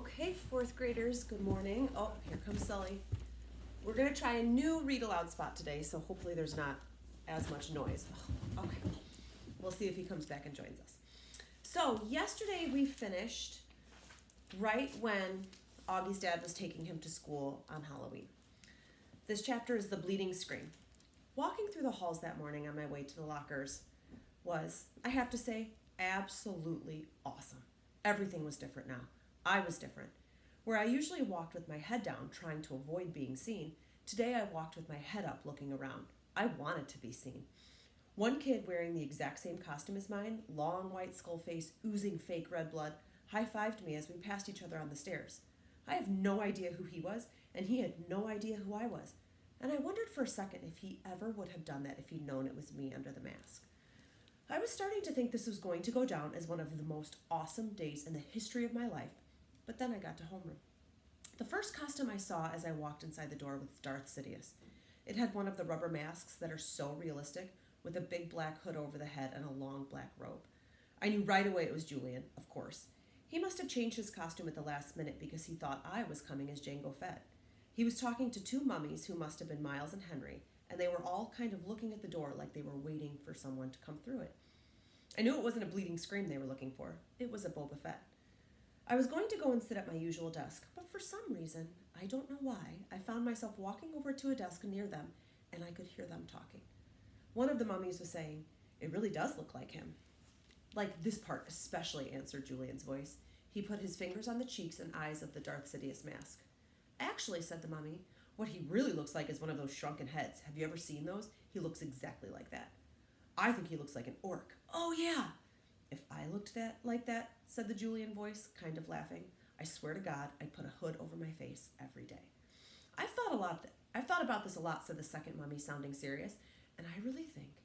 Okay, fourth graders, good morning. Oh, here comes Sully. We're going to try a new read aloud spot today, so hopefully there's not as much noise. Oh, okay, we'll see if he comes back and joins us. So, yesterday we finished right when Augie's dad was taking him to school on Halloween. This chapter is The Bleeding Scream. Walking through the halls that morning on my way to the lockers was, I have to say, absolutely awesome. Everything was different now. I was different. Where I usually walked with my head down, trying to avoid being seen, today I walked with my head up, looking around. I wanted to be seen. One kid wearing the exact same costume as mine, long white skull face, oozing fake red blood, high-fived me as we passed each other on the stairs. I have no idea who he was, and he had no idea who I was. And I wondered for a second if he ever would have done that if he'd known it was me under the mask. I was starting to think this was going to go down as one of the most awesome days in the history of my life, but then I got to homeroom. The first costume I saw as I walked inside the door was Darth Sidious. It had one of the rubber masks that are so realistic, with a big black hood over the head and a long black robe. I knew right away it was Julian, of course. He must have changed his costume at the last minute because he thought I was coming as Jango Fett. He was talking to two mummies who must have been Miles and Henry, and they were all kind of looking at the door like they were waiting for someone to come through it. I knew it wasn't a bleeding scream they were looking for. It was a Boba Fett. I was going to go and sit at my usual desk, but for some reason, I don't know why, I found myself walking over to a desk near them, and I could hear them talking. One of the mummies was saying, "It really does look like him." "Like this part especially," answered Julian's voice. He put his fingers on the cheeks and eyes of the Darth Sidious mask. "Actually," said the mummy, "what he really looks like is one of those shrunken heads. Have you ever seen those? He looks exactly like that." "I think he looks like an orc." "Oh, yeah." "If I looked like that," said the Julian voice, kind of laughing, "I swear to God, I'd put a hood over my face every day." I've thought about this a lot," said the second mummy, sounding serious, "and I really think,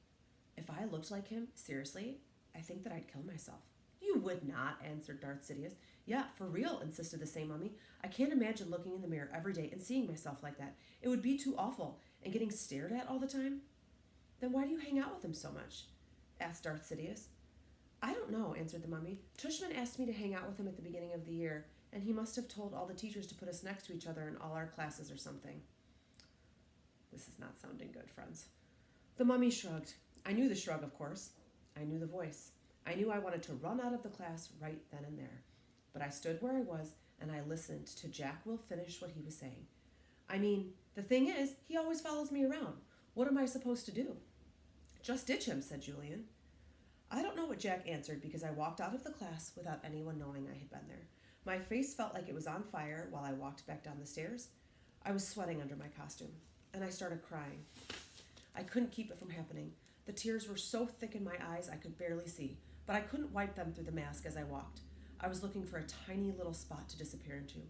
if I looked like him, seriously, I think that I'd kill myself." "You would not," answered Darth Sidious. "Yeah, for real," insisted the same mummy. "I can't imagine looking in the mirror every day and seeing myself like that. It would be too awful, and getting stared at all the time." "Then why do you hang out with him so much?" asked Darth Sidious. "I don't know," answered the mummy. "Tushman asked me to hang out with him at the beginning of the year, and he must have told all the teachers to put us next to each other in all our classes or something." This is not sounding good, friends. The mummy shrugged. I knew the shrug, of course. I knew the voice. I knew I wanted to run out of the class right then and there. But I stood where I was, and I listened to Jack Will finish what he was saying. "I mean, the thing is, he always follows me around. What am I supposed to do?" "Just ditch him," said Julian. I don't know what Jack answered because I walked out of the class without anyone knowing I had been there. My face felt like it was on fire while I walked back down the stairs. I was sweating under my costume, and I started crying. I couldn't keep it from happening. The tears were so thick in my eyes I could barely see, but I couldn't wipe them through the mask as I walked. I was looking for a tiny little spot to disappear into.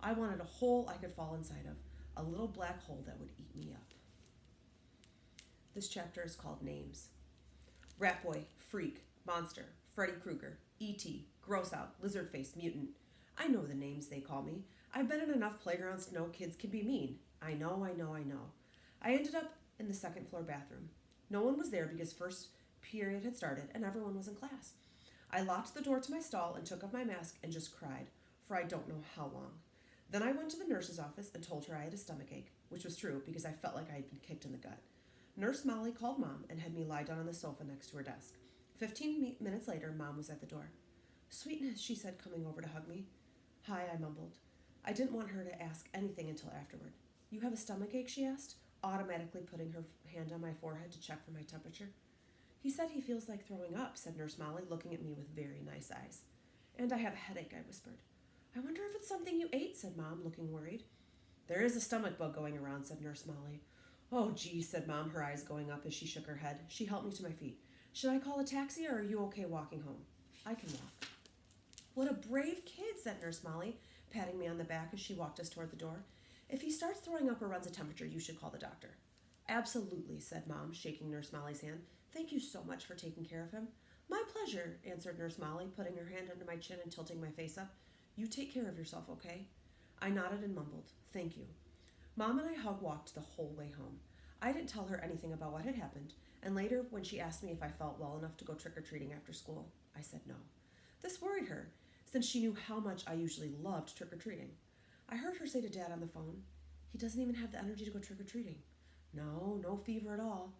I wanted a hole I could fall inside of, a little black hole that would eat me up. This chapter is called Names. Rat Boy, Freak, Monster, Freddy Krueger, E.T., Gross Out, Lizard Face, Mutant. I know the names they call me. I've been in enough playgrounds to know kids can be mean. I know. I ended up in the second floor bathroom. No one was there because first period had started and everyone was in class. I locked the door to my stall and took off my mask and just cried, for I don't know how long. Then I went to the nurse's office and told her I had a stomachache, which was true because I felt like I had been kicked in the gut. Nurse Molly called Mom and had me lie down on the sofa next to her desk. 15 minutes later, Mom was at the door. "Sweetness," she said, coming over to hug me. "Hi," I mumbled. I didn't want her to ask anything until afterward. "You have a stomachache?" she asked, automatically putting her hand on my forehead to check for my temperature. "He said he feels like throwing up," said Nurse Molly, looking at me with very nice eyes. "And I have a headache," I whispered. "I wonder if it's something you ate," said Mom, looking worried. "There is a stomach bug going around," said Nurse Molly. "Oh, gee," said Mom, her eyes going up as she shook her head. She helped me to my feet. "Should I call a taxi, or are you okay walking home?" "I can walk." "What a brave kid," said Nurse Molly, patting me on the back as she walked us toward the door. "If he starts throwing up or runs a temperature, you should call the doctor." "Absolutely," said Mom, shaking Nurse Molly's hand. "Thank you so much for taking care of him." "My pleasure," answered Nurse Molly, putting her hand under my chin and tilting my face up. "You take care of yourself, okay?" I nodded and mumbled, "Thank you." Mom and I hug-walked the whole way home. I didn't tell her anything about what had happened, and later, when she asked me if I felt well enough to go trick-or-treating after school, I said no. This worried her. since she knew how much I usually loved trick-or-treating. I heard her say to Dad on the phone, "He doesn't even have the energy to go trick-or-treating." No fever at all."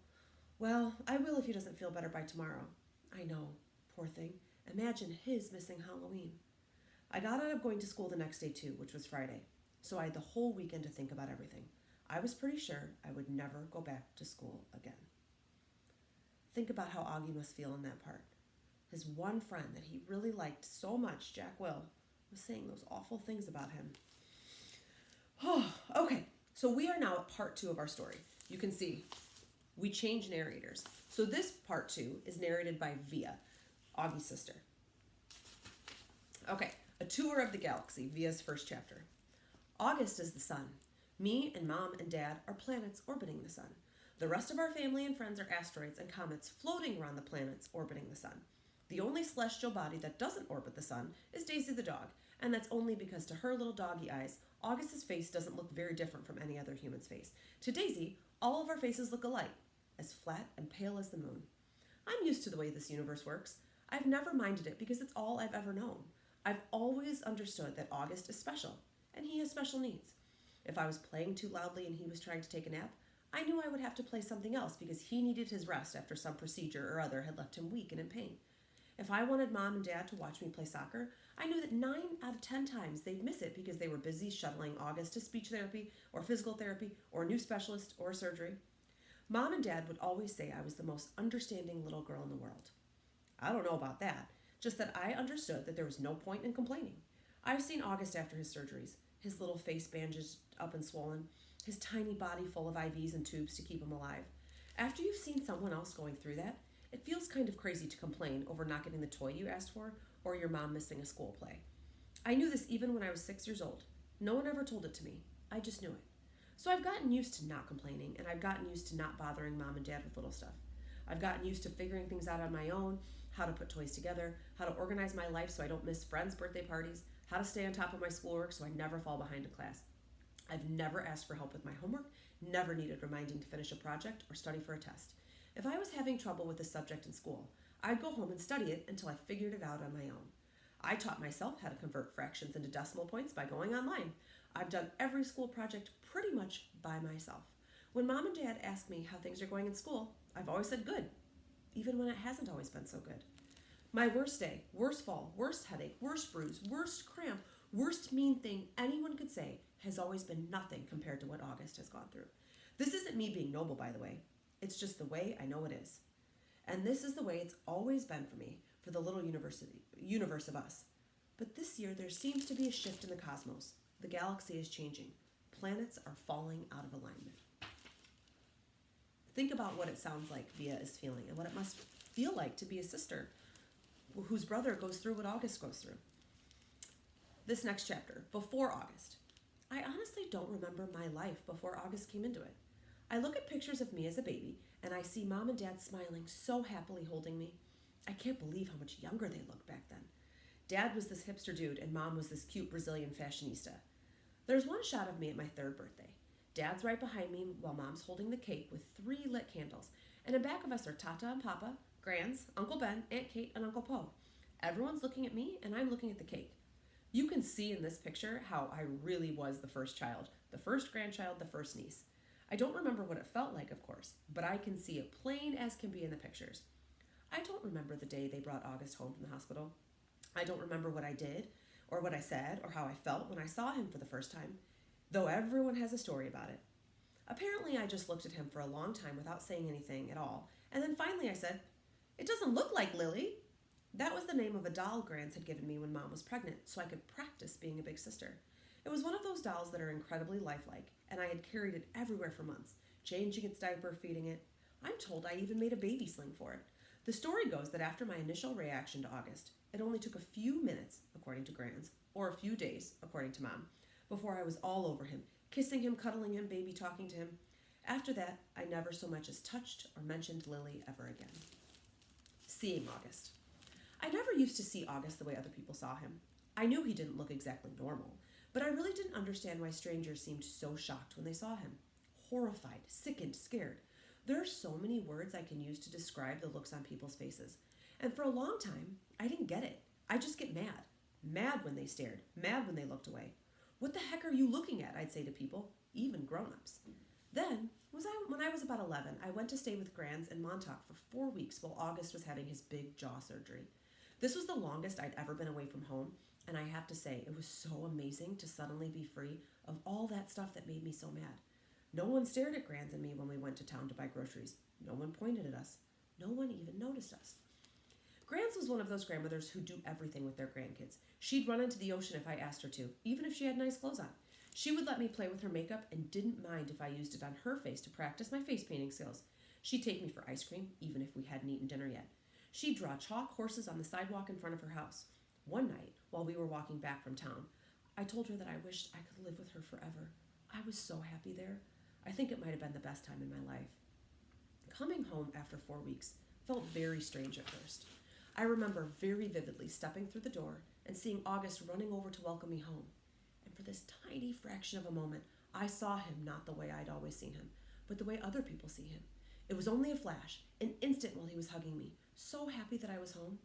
"Well, I will if he doesn't feel better by tomorrow." "I know, poor thing. Imagine his missing Halloween." I got out of going to school the next day too, which was Friday, so I had the whole weekend to think about everything. I was pretty sure I would never go back to school again. Think about how Augie must feel in that part. His one friend that he really liked so much, Jack Will, was saying those awful things about him. Okay, so we are now at part 2 of our story. You can see we change narrators. So this part 2 is narrated by Via, Augie's sister. Okay, a tour of the galaxy, Via's first chapter. August is the sun. Me and Mom and Dad are planets orbiting the sun. The rest of our family and friends are asteroids and comets floating around the planets orbiting the sun. The only celestial body that doesn't orbit the sun is Daisy the dog, and that's only because to her little doggy eyes, August's face doesn't look very different from any other human's face. To Daisy, all of our faces look alike, as flat and pale as the moon. I'm used to the way this universe works. I've never minded it because it's all I've ever known. I've always understood that August is special, and he has special needs. If I was playing too loudly and he was trying to take a nap, I knew I would have to play something else because he needed his rest after some procedure or other had left him weak and in pain. If I wanted Mom and Dad to watch me play soccer, I knew that 9 out of 10 times they'd miss it because they were busy shuttling August to speech therapy or physical therapy or a new specialist or surgery. Mom and Dad would always say I was the most understanding little girl in the world. I don't know about that, just that I understood that there was no point in complaining. I've seen August after his surgeries, his little face bandaged up and swollen, his tiny body full of IVs and tubes to keep him alive. After you've seen someone else going through that, it feels kind of crazy to complain over not getting the toy you asked for or your mom missing a school play. I knew this even when I was 6 years old. No one ever told it to me. I just knew it. So I've gotten used to not complaining, and I've gotten used to not bothering Mom and Dad with little stuff. I've gotten used to figuring things out on my own, how to put toys together, how to organize my life so I don't miss friends' birthday parties, how to stay on top of my schoolwork so I never fall behind in class. I've never asked for help with my homework, never needed reminding to finish a project or study for a test. If I was having trouble with a subject in school, I'd go home and study it until I figured it out on my own. I taught myself how to convert fractions into decimal points by going online. I've done every school project pretty much by myself. When Mom and Dad ask me how things are going in school, I've always said good, even when it hasn't always been so good. My worst day, worst fall, worst headache, worst bruise, worst cramp, worst mean thing anyone could say has always been nothing compared to what August has gone through. This isn't me being noble, by the way. It's just the way I know it is. And this is the way it's always been for me, for the little universe of us. But this year there seems to be a shift in the cosmos. The galaxy is changing. Planets are falling out of alignment. Think about what it sounds like Via is feeling and what it must feel like to be a sister whose brother goes through what August goes through. This next chapter, before August. I honestly don't remember my life before August came into it. I look at pictures of me as a baby and I see Mom and Dad smiling so happily holding me. I can't believe how much younger they looked back then. Dad was this hipster dude and Mom was this cute Brazilian fashionista. There's one shot of me at my 3rd birthday. Dad's right behind me while Mom's holding the cake with 3 lit candles. And in back of us are Tata and Papa, Grands, Uncle Ben, Aunt Kate, and Uncle Poe. Everyone's looking at me and I'm looking at the cake. You can see in this picture how I really was the first child, the first grandchild, the first niece. I don't remember what it felt like, of course, but I can see it plain as can be in the pictures. I don't remember the day they brought August home from the hospital. I don't remember what I did, or what I said, or how I felt when I saw him for the first time, though everyone has a story about it. Apparently, I just looked at him for a long time without saying anything at all, and then finally I said, "It doesn't look like Lily." That was the name of a doll Grands had given me when Mom was pregnant, so I could practice being a big sister. It was one of those dolls that are incredibly lifelike, and I had carried it everywhere for months, changing its diaper, feeding it. I'm told I even made a baby sling for it. The story goes that after my initial reaction to August, it only took a few minutes, according to Grands, or a few days, according to Mom, before I was all over him, kissing him, cuddling him, baby talking to him. After that, I never so much as touched or mentioned Lily ever again. Seeing August. I never used to see August the way other people saw him. I knew he didn't look exactly normal, but I really didn't understand why strangers seemed so shocked when they saw him. Horrified, sickened, scared. There are so many words I can use to describe the looks on people's faces. And for a long time, I didn't get it. I just get mad. mad when they stared, mad when they looked away. What the heck are you looking at? I'd say to people, even grown-ups. Then, when I was about 11, I went to stay with Grands in Montauk for 4 weeks while August was having his big jaw surgery. This was the longest I'd ever been away from home, and I have to say, it was so amazing to suddenly be free of all that stuff that made me so mad. No one stared at Grands and me when we went to town to buy groceries. No one pointed at us. No one even noticed us. Grands was one of those grandmothers who do everything with their grandkids. She'd run into the ocean if I asked her to, even if she had nice clothes on. She would let me play with her makeup and didn't mind if I used it on her face to practice my face painting skills. She'd take me for ice cream, even if we hadn't eaten dinner yet. She'd draw chalk horses on the sidewalk in front of her house. One night, while we were walking back from town, I told her that I wished I could live with her forever. I was so happy there. I think it might have been the best time in my life. Coming home after 4 weeks felt very strange at first. I remember very vividly stepping through the door and seeing August running over to welcome me home. And for this tiny fraction of a moment, I saw him not the way I'd always seen him, but the way other people see him. It was only a flash, an instant while he was hugging me, so happy that I was home.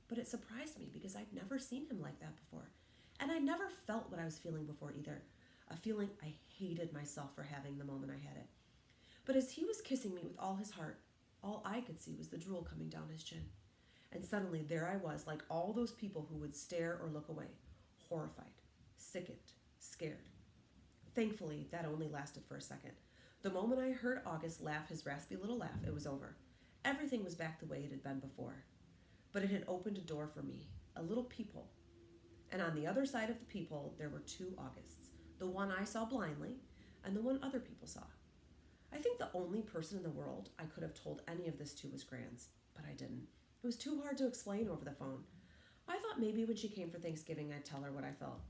But it surprised me because I'd never seen him like that before. And I never felt what I was feeling before either, a feeling I hated myself for having the moment I had it. But as he was kissing me with all his heart, all I could see was the drool coming down his chin. And suddenly there I was, like all those people who would stare or look away, horrified, sickened, scared. Thankfully, that only lasted for a second. The moment I heard August laugh his raspy little laugh, it was over. Everything was back the way it had been before. But it had opened a door for me, a little peephole. And on the other side of the peephole, there were 2 Augusts, the one I saw blindly and the one other people saw. I think the only person in the world I could have told any of this to was Grands, but I didn't. It was too hard to explain over the phone. I thought maybe when she came for Thanksgiving I'd tell her what I felt.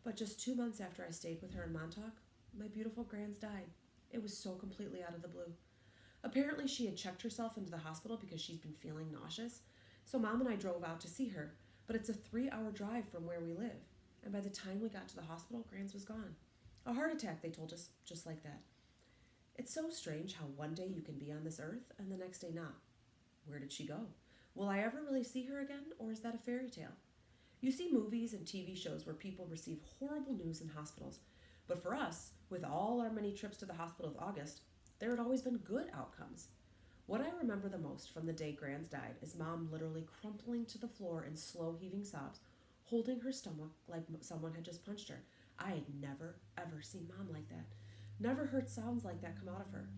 But just 2 months after I stayed with her in Montauk, my beautiful Grands died. It was so completely out of the blue. Apparently she had checked herself into the hospital because she'd been feeling nauseous, so Mom and I drove out to see her, but it's a 3-hour drive from where we live, and by the time we got to the hospital, Grands was gone. A heart attack, they told us, just like that. It's so strange how one day you can be on this earth and the next day not. Where did she go? Will I ever really see her again, or is that a fairy tale? You see movies and TV shows where people receive horrible news in hospitals, but for us, with all our many trips to the hospital with August, there had always been good outcomes. What I remember the most from the day Grands died is Mom literally crumpling to the floor in slow heaving sobs, holding her stomach like someone had just punched her. I had never, ever seen Mom like that. Never heard sounds like that come out of her.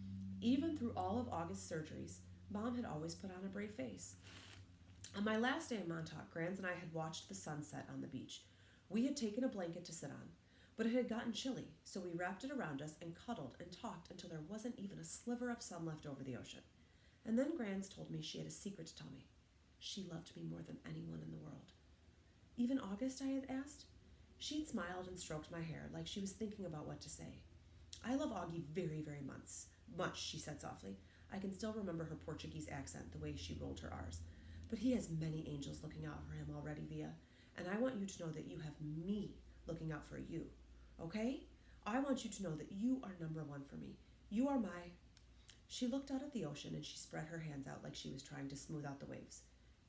Even through all of August's surgeries, Mom had always put on a brave face. On my last day in Montauk, Grands and I had watched the sunset on the beach. We had taken a blanket to sit on, but it had gotten chilly, so we wrapped it around us and cuddled and talked until there wasn't even a sliver of sun left over the ocean. And then Grands told me she had a secret to tell me. She loved me more than anyone in the world. Even August, I had asked? She'd smiled and stroked my hair like she was thinking about what to say. I love Augie very, very much, she said softly. I can still remember her Portuguese accent, the way she rolled her R's. But he has many angels looking out for him already, Via, and I want you to know that you have me looking out for you, okay? I want you to know that you are number one for me. You are my... She looked out at the ocean and she spread her hands out like she was trying to smooth out the waves.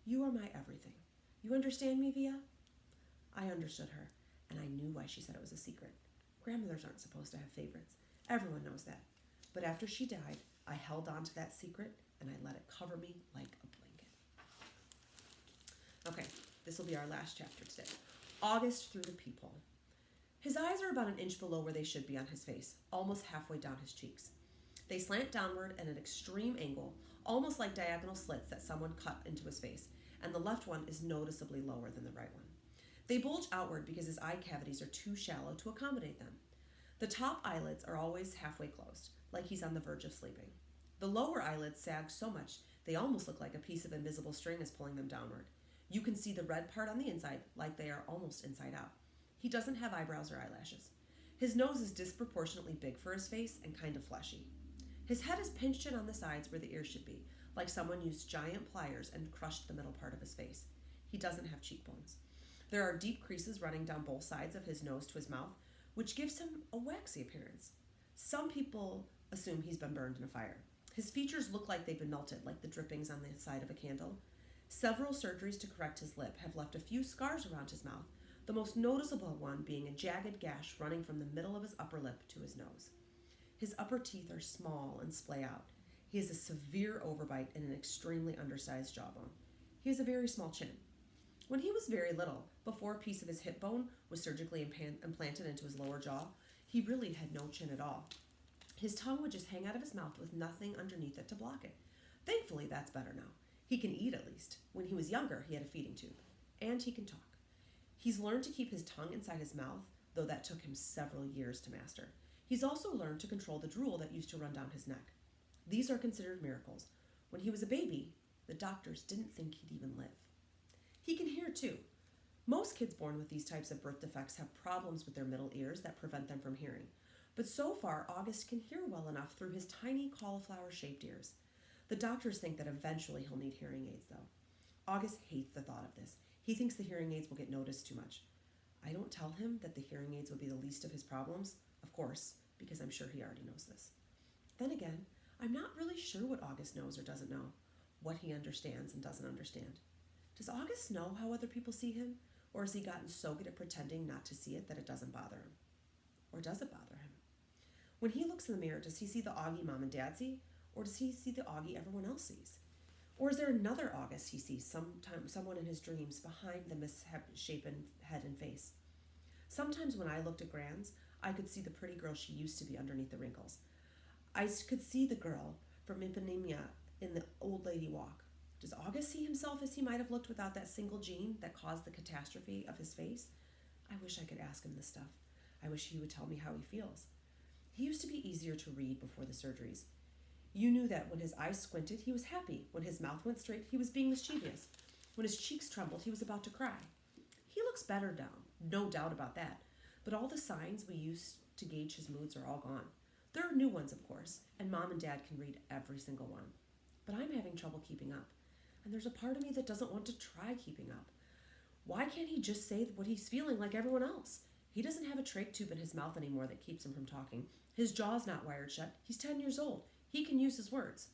You are my everything. You understand me, Via? I understood her, and I knew why she said it was a secret. Grandmothers aren't supposed to have favorites. Everyone knows that. But after she died, I held on to that secret and I let it cover me like a blanket. Okay, this will be our last chapter today. August through the peephole. His eyes are about an inch below where they should be on his face, almost halfway down his cheeks. They slant downward at an extreme angle, almost like diagonal slits that someone cut into his face, and the left one is noticeably lower than the right one. They bulge outward because his eye cavities are too shallow to accommodate them. The top eyelids are always halfway closed, like he's on the verge of sleeping. The lower eyelids sag so much they almost look like a piece of invisible string is pulling them downward. You can see the red part on the inside, like they are almost inside out. He doesn't have eyebrows or eyelashes. His nose is disproportionately big for his face and kind of fleshy. His head is pinched in on the sides where the ears should be, like someone used giant pliers and crushed the middle part of his face. He doesn't have cheekbones. There are deep creases running down both sides of his nose to his mouth, which gives him a waxy appearance. Some people assume he's been burned in a fire. His features look like they've been melted, like the drippings on the side of a candle. Several surgeries to correct his lip have left a few scars around his mouth, the most noticeable one being a jagged gash running from the middle of his upper lip to his nose. His upper teeth are small and splay out. He has a severe overbite and an extremely undersized jawbone. He has a very small chin. When he was very little, before a piece of his hip bone was surgically implanted into his lower jaw, he really had no chin at all. His tongue would just hang out of his mouth with nothing underneath it to block it. Thankfully, that's better now. He can eat at least. When he was younger, he had a feeding tube. And he can talk. He's learned to keep his tongue inside his mouth, though that took him several years to master. He's also learned to control the drool that used to run down his neck. These are considered miracles. When he was a baby, the doctors didn't think he'd even live. He can hear too. Most kids born with these types of birth defects have problems with their middle ears that prevent them from hearing. But so far, August can hear well enough through his tiny cauliflower-shaped ears. The doctors think that eventually he'll need hearing aids, though. August hates the thought of this. He thinks the hearing aids will get noticed too much. I don't tell him that the hearing aids will be the least of his problems, of course, because I'm sure he already knows this. Then again, I'm not really sure what August knows or doesn't know, what he understands and doesn't understand. Does August know how other people see him? Or has he gotten so good at pretending not to see it that it doesn't bother him? Or does it bother him? When he looks in the mirror, does he see the Augie mom and dad see? Or does he see the Augie everyone else sees? Or is there another August he sees, someone in his dreams behind the misshapen head and face? Sometimes when I looked at Gran's, I could see the pretty girl she used to be underneath the wrinkles. I could see the girl from Ipanema in the old lady walk. Does August see himself as he might have looked without that single gene that caused the catastrophe of his face? I wish I could ask him this stuff. I wish he would tell me how he feels. He used to be easier to read before the surgeries. You knew that when his eyes squinted, he was happy. When his mouth went straight, he was being mischievous. When his cheeks trembled, he was about to cry. He looks better now, no doubt about that. But all the signs we used to gauge his moods are all gone. There are new ones, of course, and Mom and Dad can read every single one. But I'm having trouble keeping up. And there's a part of me that doesn't want to try keeping up. Why can't he just say what he's feeling like everyone else? He doesn't have a trach tube in his mouth anymore that keeps him from talking. His jaw's not wired shut. He's 10 years old. He can use his words.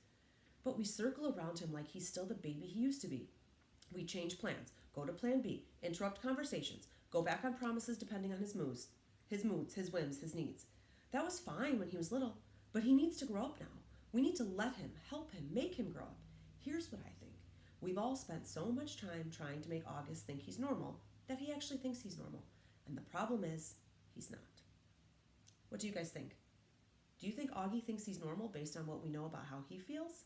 But we circle around him like he's still the baby he used to be. We change plans, go to plan B, interrupt conversations, go back on promises depending on his moods, his whims, his needs. That was fine when he was little, but he needs to grow up now. We need to let him, help him, make him grow up. Here's what I think. We've all spent so much time trying to make August think he's normal that he actually thinks he's normal. And the problem is, he's not. What do you guys think? Do you think Augie thinks he's normal based on what we know about how he feels?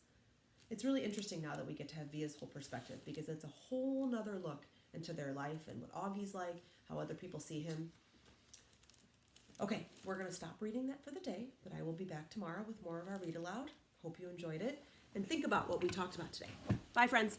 It's really interesting now that we get to have Via's whole perspective because it's a whole nother look into their life and what Augie's like, how other people see him. Okay, we're going to stop reading that for the day, but I will be back tomorrow with more of our Read Aloud. Hope you enjoyed it. And think about what we talked about today. Bye, friends.